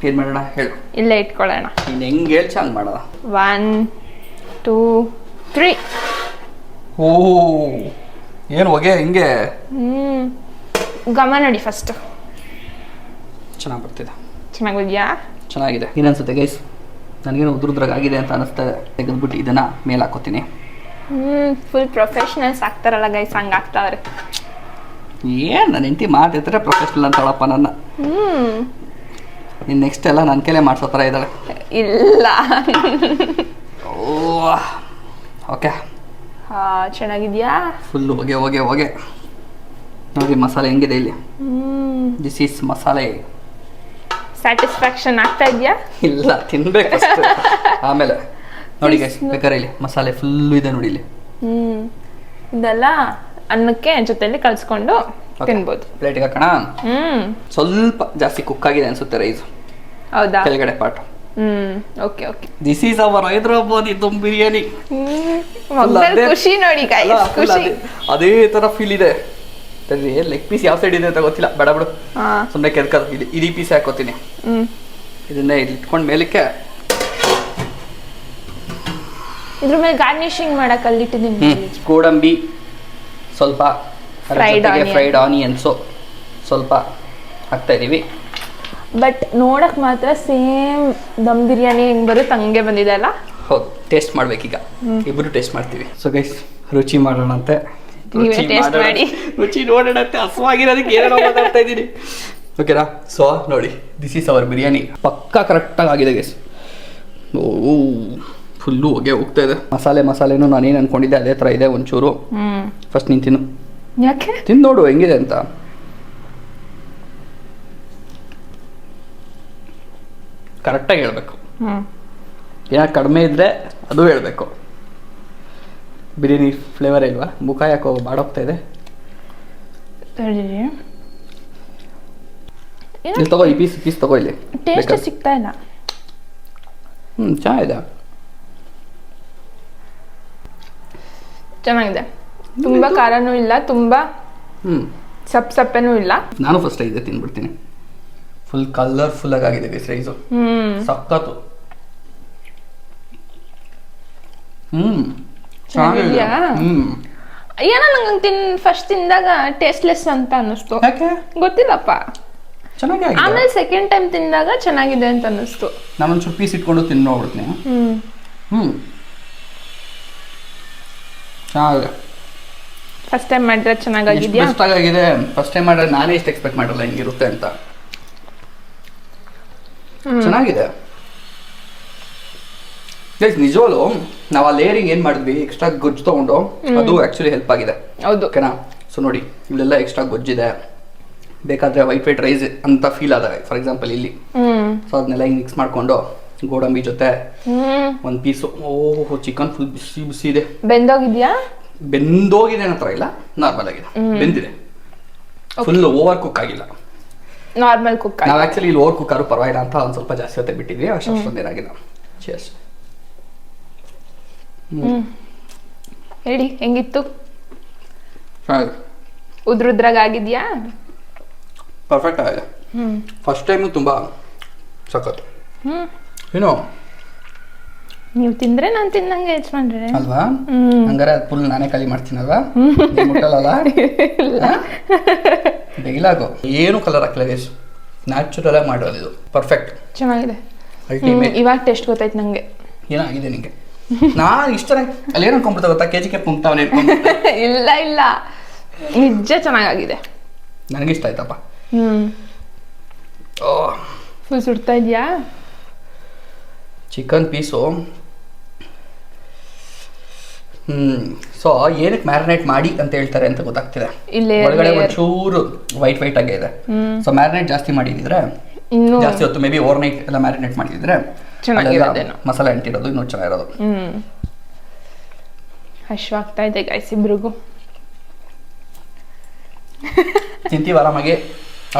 ಏನು ಮಾಡೋಣ ಹೇಳು? ಇಲ್ಲೇ ಇಟ್ಕೊಳ್ಳೋಣ. ನೀನು ಹೆಂಗೆ ಹೇಳ್ಚ ಹಂಗೆ ಮಾಡೋಣ. 1 2 3. ಓ ಏನು ಹೊಗೆ ಹಿಂಗೆ. ಘಮ ನೋಡಿ ಫಸ್ಟ್. ಚೆನ್ನಾಗಿ ಬರ್ತಿದೆ. ಚೆನ್ನಾಗಿದ್ಯಾ? ಚೆನ್ನಾಗಿದೆ. ಏನನ್ಸುತ್ತೆ ಗೈಸ್? ನನಗೇನು ಉದ್ರುದ್ರಾಗಿದೆ ಅಂತ ಅನಿಸ್ತಾ ಇದೆ. ತೆಗೆದ್ಬಿಟ್ಟು ಇದನ್ನು ಮೇಲೆ ಹಾಕೋತೀನಿ. ಫುಲ್ ಪ್ರೊಫೆಷ್ನಲ್ಸ್ ಆಗ್ತಾರಲ್ಲ ಗೈಸ್, ಹಂಗೆ ಆಗ್ತಾವ್ರೆ. ಏನು ನನ್ನ ಹೆಂಡತಿ ಮಾತಿದ್ರೆ ಪ್ರೊಫೆಷ್ನಲ್ ಅಂತಳಪ್ಪ ನನ್ನ. ಇನ್ನು ನೆಕ್ಸ್ಟ್ ಎಲ್ಲ ನನ್ನ ಕೈಲೇ ಮಾಡಿಸೋ ಥರ ಇದ್ದಾಳೆ. ಇಲ್ಲ. ಓಕೆ. ಚೆನ್ನಾಗಿದ್ಯಾ? ಫುಲ್ಲು ಹೊಗೆ ನೋಡಿ ಮಸಾಲೆ ಹೆಂಗಿದೆ ಇಲ್ಲಿ. ದಿಸ್ ಈಸ್ ಮಸಾಲೆ. ಸ್ಯಾಟಿಸ್ಫ್ಯಾಕ್ಷನ್ ಆಗ್ತಾ ಇದೆಯಾ? ಇಲ್ಲ, ತಿನ್ಬೇಕು ಆಮೇಲೆ. ನೋಡಿ ಗೈಸ್, ಬೇಕಾದ್ರೆ ಇಲ್ಲಿ ಮಸಾಲೆ ಫುಲ್ಲು ಇದೆ ನೋಡಿ ಇಲ್ಲಿ. ಇದೆಲ್ಲ ಅನ್ನಕ್ಕೆ ಜೊತೆಲಿ ಕಲ್ಸ್ಕೊಂಡು ತಿನ್ಬೋದು. ಪ್ಲೇಟಿಗೆ ಹಾಕೋಣ. ಸ್ವಲ್ಪ ಜಾಸ್ತಿ ಕುಕ್ ಆಗಿದೆ ಅನ್ಸುತ್ತೆ ರೈಸ್. ಹೌದಾ? ಕೆಳಗಡೆ part. Okay. This is our Hyderabadi dum biryani. ಖುಷಿ ನೋಡಿ ಗೈಸ್, ಖುಷಿ. ಅದೇ ತರ ಫೀಲ್ ಇದೆ. ಲೆಗ್ ಪೀಸ್ ಯಾವ ಸೈಡ್ ಇದೆ ಅಂತ ಗೊತ್ತಿಲ್ಲ, ಬೇಡ ಬಿಡು, ಸುಮ್ಮನೆ ಕೆರ್ಕದ. ಇಡೀ ಪೀಸ್ ಹಾಕೋತೀನಿ. ಇದನ್ನ ಇಲ್ಲಿ ಇಟ್ಕೊಂಡು ಮೇಲಕ್ಕೆ ಇದ್ರ ಮೇಲೆ ಗಾರ್ನಿಶಿಂಗ್ ಮಾಡಕ್ಕೆ ಅಲ್ಲಿಟ್ಟಿದ್ದೀನಿ. ಗೋಡಂಬಿ ಸ್ವಲ್ಪ, ಫ್ರೈಡ್ ಆನಿಯನ್ಸು ಸ್ವಲ್ಪ ಹಾಕ್ತಾ ಇದೀವಿ. ಬಟ್ ನೋಡಕ್ ಮಾತ್ರ ಸೇಮ್ ದಮ್ ಬಿರಿಯಾನಿ ಹೆಂಗ್ ಬರುತ್ತೆ ಹಂಗೆ ಬಂದಿದೆ ಅಲ್ಲ? ಹೌದು, ಟೇಸ್ಟ್ ಮಾಡ್ಬೇಕೀಗ. ಇಬ್ರು ಟೇಸ್ಟ್ ಮಾಡ್ತೀವಿ. ಸೊ ಗೈಸ್, ರುಚಿ ಮಾಡೋಣಂತೆ. ರುಚಿ ನೋಡೋಣಂತೆ. ಹಸುವಾಗಿರೋದಕ್ಕೆ ಏನೇನೋ ಮಾತಾಡ್ತಾ ಇದ್ದೀನಿ. ಓಕೆನಾ? ಸೊ ನೋಡಿ, ದಿಸ್ ಈಸ್ ಅವರ್ ಬಿರಿಯಾನಿ. ಪಕ್ಕಾ ಕರೆಕ್ಟಾಗಿ ಆಗಿದೆ ಗೈಸ್. ಓ, ಫುಲ್ಲು ಹೊಗೆ ಹೋಗ್ತಾ ಇದೆ. ಮಸಾಲೆನೂ ನಾನೇನು ಅನ್ಕೊಂಡಿದ್ದೆ ಅದೇ ಥರ ಇದೆ ಒಂಚೂರು. ಫಸ್ಟ್ ನೀನು ತಿನ್ನು. ಯಾಕೆ? ತಿಂದು ನೋಡು ಹೆಂಗಿದೆ ಅಂತ. ಕರೆಕ್ಟಾಗಿ ಹೇಳ್ಬೇಕು. ಏನಾದ್ರು ಕಡಿಮೆ ಇದ್ರೆ ಅದು ಹೇಳ್ಬೇಕು. ಬಿರಿಯಾನಿ ಫ್ಲೇವರ್ ಇಲ್ವಾ? ಮುಖ ಯಾಕೋ ಬಾಡೋಗ್ತಾ ಇದೆ. ಇಲ್ಲಿ ತಗೋ, ಈ ಪೀಸ್ ತಗೋ. ಇಲ್ಲಿ ಟೇಸ್ಟ್ ಸಿಗ್ತಾ ಇಲ್ಲ. ಚೆನ್ನಾಗಿದೆ. ಚೆನ್ನಾಗಿದೆ. ತುಂಬಾ ಖಾರನೂ ಇಲ್ಲ, ತುಂಬಾ ಸಪ್ಪೆನೂ ಇಲ್ಲ. ನಾನು ಫಸ್ಟ್ ಇದೆ ತಿನ್ಬಿಡ್ತೀನಿ. ಫುಲ್ ಕಲರ್ಫುಲ್ ಆಗಿದೆ ಗೈಸ್ ರೈಸು. ಸಕ್ಕತ್ತು. ಏನೋ ನಂಗೆ ಫಸ್ಟ್ ತಿಂದಾಗ ಟೇಸ್ಟ್ಲೆಸ್ ಅಂತ ಅನ್ನಿಸ್ತು. ಗೊತ್ತಿಲ್ಲಪ್ಪ. ಚೆನ್ನಾಗಿ. ಆಮೇಲೆ ಸೆಕೆಂಡ್ ಟೈಮ್ ತಿಂದಾಗ ಚೆನ್ನಾಗಿದೆ ಅಂತ ಅನ್ನಿಸ್ತು. ನಾನೊಂಚೂರು ಪೀಸ್ ಇಟ್ಕೊಂಡು ತಿಂದು ನೋಡ್ಬಿಡ್ತೀನಿ. ಚೆನ್ನಾಗಿದೆ. ಫಸ್ಟ್ ಟೈಮ್ ಮಾಡಿದ್ರೆ ಚೆನ್ನಾಗಿದೆಯಾ? ಬೆಸ್ಟ್ ಆಗಿದೆ. ಫಸ್ಟ್ ಟೈಮ್ ಮಾಡಿದ್ರೆ ನಾನೇ ಎಷ್ಟು ಎಕ್ಸ್ಪೆಕ್ಟ್ ಮಾಡಲ್ಲ ಹಿಂಗಿರುತ್ತೆ ಅಂತ. ಚೆನ್ನಾಗಿದೆ ಗೈಸ್. ನಿಜವಲ್ಲೂ ನಾವು ಆ ಲೇಯರಿಂಗ್ ಏನು ಮಾಡಿದ್ವಿ, ಎಕ್ಸ್ಟ್ರಾ ಗೊಜ್ಜು ತಗೊಂಡು, ಅದು ಆ್ಯಕ್ಚುಲಿ ಹೆಲ್ಪ್ ಆಗಿದೆ. ಹೌದು, ಓಕೆನಾ? ಸೊ ನೋಡಿ, ಇಲ್ಲೆಲ್ಲ ಎಕ್ಸ್ಟ್ರಾ ಗೊಜ್ಜಿದೆ. ಬೇಕಾದ್ರೆ ವೈಟ್ ರೈಸ್ ಅಂತ ಫೀಲ್ ಆದಾಗ, ಫಾರ್ ಎಕ್ಸಾಂಪಲ್ ಇಲ್ಲಿ. ಸೊ ಅದನ್ನೆಲ್ಲ ಹಿಂಗೆ ಮಿಕ್ಸ್ ಮಾಡ್ಕೊಂಡು ಗೋಡಂಬಿ ಜೊತೆ ಒಂದು ಪೀಸು. ಓಹೋ, ಚಿಕನ್ ಫುಲ್ ಬಿಸಿ ಬಿಸಿ ಇದೆ. ಬೆಂದೋಗಿದೆ ಅನ್ನೋ ಥರ ಇಲ್ಲ, ನಾರ್ಮಲ್ ಆಗಿದೆ. ಬೆಂದಿದೆ, ಫುಲ್ ಓವರ್ ಕುಕ್ ಆಗಿಲ್ಲ. Normal cook. ನಾವು ಆ್ಯಕ್ಚುಲಿ ಇಲ್ಲಿ ಓವರ್ ಕುಕ್ ಆದ್ರೂ ಪರವಾಗಿಲ್ಲ ಅಂತ ಒಂದು ಸ್ವಲ್ಪ ಜಾಸ್ತಿ ಹೊತ್ತೆ ಬಿಟ್ಟಿದ್ವಿ. ಅಷ್ಟೊಂದೇನಾಗಿಲ್ಲ. ಚೀರ್ಸ್. ಹೇಳಿ, ಹೆಂಗಿತ್ತು? ಉದ್ರುದ್ರಾಗಿದ್ಯಾ? ಪರ್ಫೆಕ್ಟ್ ಆಗಿದೆ. ಫಸ್ಟ್ ಟೈಮು ತುಂಬ ಸಖತ್ತು. ಏನೋ ನೀವು ತಿಂದ್ರೆ ನಾನು ತಿನ್ನಂಗೆ ಯಜಮಾನ್ರೆ ಅಲ್ವಾ? ಹಂಗಾರೆ ಅದು ಫುಲ್ ನಾನೇ ಖಾಲಿ ಮಾಡ್ತೀನಲ್ವಾ? ಮುಟ್ಟಲ್ಲ. ಡೈಲಾಗು ಏನು ಕಲರ್ ಹಾಕಿಲ್ಲ ಗೈಸ್, ನ್ಯಾಚುರಲ್ ಆಗಿ ಮಾಡಿರೋದು ಇದು. ಪರ್ಫೆಕ್ಟ್, ಚೆನ್ನಾಗಿದೆ. ಅಲ್ಟಿಮೇಟ್. ಇವಾಗ ಟೇಸ್ಟ್ ಗೊತ್ತಾಯ್ತು ನಂಗೆ. ಏನಾಗಿದೆ ನಿಂಗೆ? ನಾನು ಇಷ್ಟ ಅಲ್ಲಿ ಏನು ಅನ್ಕೊಂಡ್ಬಿಡ್ತಾ ಗೊತ್ತಾ, KGK ಮುಂಗ್ತಾವನೆ. ಇಲ್ಲ ಇಲ್ಲ, ನಿಜ ಚೆನ್ನಾಗಿದೆ. ನನಗಿಷ್ಟ ಆಯ್ತಪ್ಪ. ಫುಲ್ ಸುಡ್ತಾ ಇದೆಯಾ? Chicken piece. ಸೊ ಏನಕ್ಕೆ ಮ್ಯಾರಿನೇಟ್ ಮಾಡಿ ಅಂತ ಹೇಳ್ತಾರೆ ಅಂತ ಗೊತ್ತಾಗ್ತಿದೆ. ಒಳಗಡೆ ಒಂಚೂರು ವೈಟ್ ಆಗೇ ಇದೆ. ಸೊ ಮ್ಯಾರಿನೇಟ್ ಜಾಸ್ತಿ ಮಾಡಿದ್ರೆ ಜಾಸ್ತಿ ಹೊತ್ತು, ಮೇ ಬಿ ಓವರ್ ನೈಟ್ ಎಲ್ಲ ಮ್ಯಾರಿನೇಟ್ ಮಾಡಿದ್ರೆ ಮಸಾಲೆ ಅಂಟಿರೋದು ಇನ್ನೂ ಚೆನ್ನಾಗಿರೋದು. ಹಶ್ವಾಗ್ತಾ ಇದೆ ಗೈಸ್ ಇಬ್ರಿಗೂ. ತಿಂತೀವಿ ಆರಾಮಾಗಿ.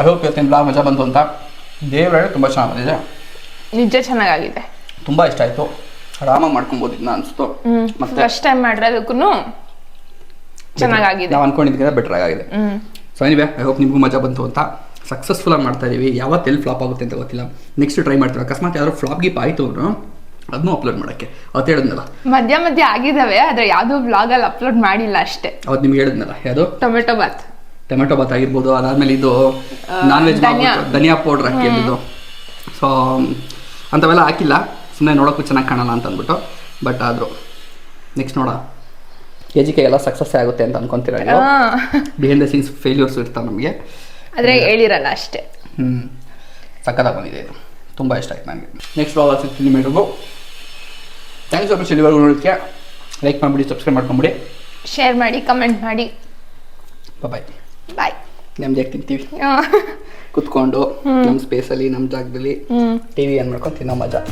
ಐ ಹೋಪ್ ಇವತ್ತಿನ ಬ್ಲಾಗ್ ಮಜಾ ಬಂತು ಅಂತ. ದೇವರೇ ತುಂಬ ಚೆನ್ನಾಗಿ ಬಂದಿದೆ. ನಿಜ ಚೆನ್ನಾಗಿದೆ. ತುಂಬ ಇಷ್ಟ ಆಯಿತು. ಆರಾಮಾಗಿ ಮಾಡ್ಕೊಬೋದು ಇದನ್ನ ಅನಿಸ್ತು. ಮತ್ತೆ ಫಸ್ಟ್ ಟೈಮ್ ಮಾಡಿರೋದಕ್ಕೂ ಚೆನ್ನಾಗಿದೆ. ನಾವು ಅನ್ಕೊಂಡಿದ್ದಕ್ಕಿಂತ ಬೆಟರ್ ಆಗಿದೆ. ಸೊ ಎನಿವೆ, ಐ ಹೋಪ್ ನಿಮಗೂ ಮಜಾ ಬಂತು ಅಂತ. ಸಕ್ಸಸ್ಫುಲ್ ಆಗಿ ಮಾಡ್ತಾ ಇದೀವಿ. ಯಾವತ್ತು ಎಲ್ಲಿ ಫ್ಲಾಪ್ ಆಗುತ್ತೆ ಅಂತ ಗೊತ್ತಿಲ್ಲ. ನೆಕ್ಸ್ಟ್ ಟ್ರೈ ಮಾಡ್ತೀವಿ. ಅಕಸ್ಮಾತ್ ಯಾರು ಫ್ಲಾಪ್ ಗೀಪ್ ಆಯಿತು ಅಂದ್ರು ಅದನ್ನೂ ಅಪ್ಲೋಡ್ ಮಾಡೋಕ್ಕೆ ಅವತ್ತು ಹೇಳಿದ್ನಲ್ಲ, ಮಧ್ಯ ಆಗಿದ್ದಾವೆ, ಆದರೆ ಯಾವುದೂ ಬ್ಲಾಗಲ್ಲಿ ಅಪ್ಲೋಡ್ ಮಾಡಿಲ್ಲ ಅಷ್ಟೇ. ಅವತ್ತು ನಿಮ್ಗೆ ಹೇಳಿದ್ನಲ್ಲ, ಯಾವುದು ಟೊಮೆಟೊ ಬಾತ್. ಟೊಮೆಟೊ ಬಾತ್ ಆಗಿರ್ಬೋದು, ಅದಾದಮೇಲೆ ಇದು ನಾನ್ ವೆಜ್ ಧನಿಯಾ ಪೌಡ್ರ್ ಹಾಕಿದ್ದು. ಸೊ ಅಂಥವೆಲ್ಲ ಹಾಕಿಲ್ಲ, ಸುಮ್ಮನೆ ನೋಡೋಕ್ಕೂ ಚೆನ್ನಾಗಿ ಕಾಣಲ್ಲ ಅಂತ ಅಂದ್ಬಿಟ್ಟು. ಬಟ್ ಆದರೂ ನೆಕ್ಸ್ಟ್ ನೋಡ KGK ಎಲ್ಲ ಸಕ್ಸಸ್ ಆಗುತ್ತೆ ಅಂತ ಅನ್ಕೊಂತೀರ. ಬಿಹೈಂಡ್ ದ ಸೀನ್ಸ್ ಫೇಲ್ಯೂರ್ಸ್ ಇರ್ತಾವೆ ನಮಗೆ, ಆದರೆ ಹೇಳಿರಲ್ಲ ಅಷ್ಟೇ. ಸಕ್ಕತ್ತಾಗಿ ಬಂದಿದೆ ಇದು, ತುಂಬ ಇಷ್ಟ ಆಯ್ತು ನನಗೆ. ನೆಕ್ಸ್ಟ್ ವ್ಲಾಗ್ ಸಿಗ್ತೀನಿ ಮೇಡಮು. ಥ್ಯಾಂಕ್ಸ್ ಫಾರ್ ಮಚ್ ಇಲ್ಲಿವರೆಗೂ ನೋಡೋದಕ್ಕೆ. ಲೈಕ್ ಮಾಡಿಬಿಡಿ, ಸಬ್ಸ್ಕ್ರೈಬ್ ಮಾಡ್ಕೊಂಬಿಡಿ, ಶೇರ್ ಮಾಡಿ, ಕಮೆಂಟ್ ಮಾಡಿ. ಬಾಯ್ ಬಾಯ್. ನೆಮ್ಮದಿಯಾಗಿ ತಿಂತೀವಿ ಕುತ್ಕೊಂಡು ನಮ್ಮ ಸ್ಪೇಸಲ್ಲಿ, ನಮ್ಮ ಜಾಗದಲ್ಲಿ TV ಆನ್ ಮಾಡ್ಕೊಂಡು ತಿನ್ನೋ ಮಜಾ.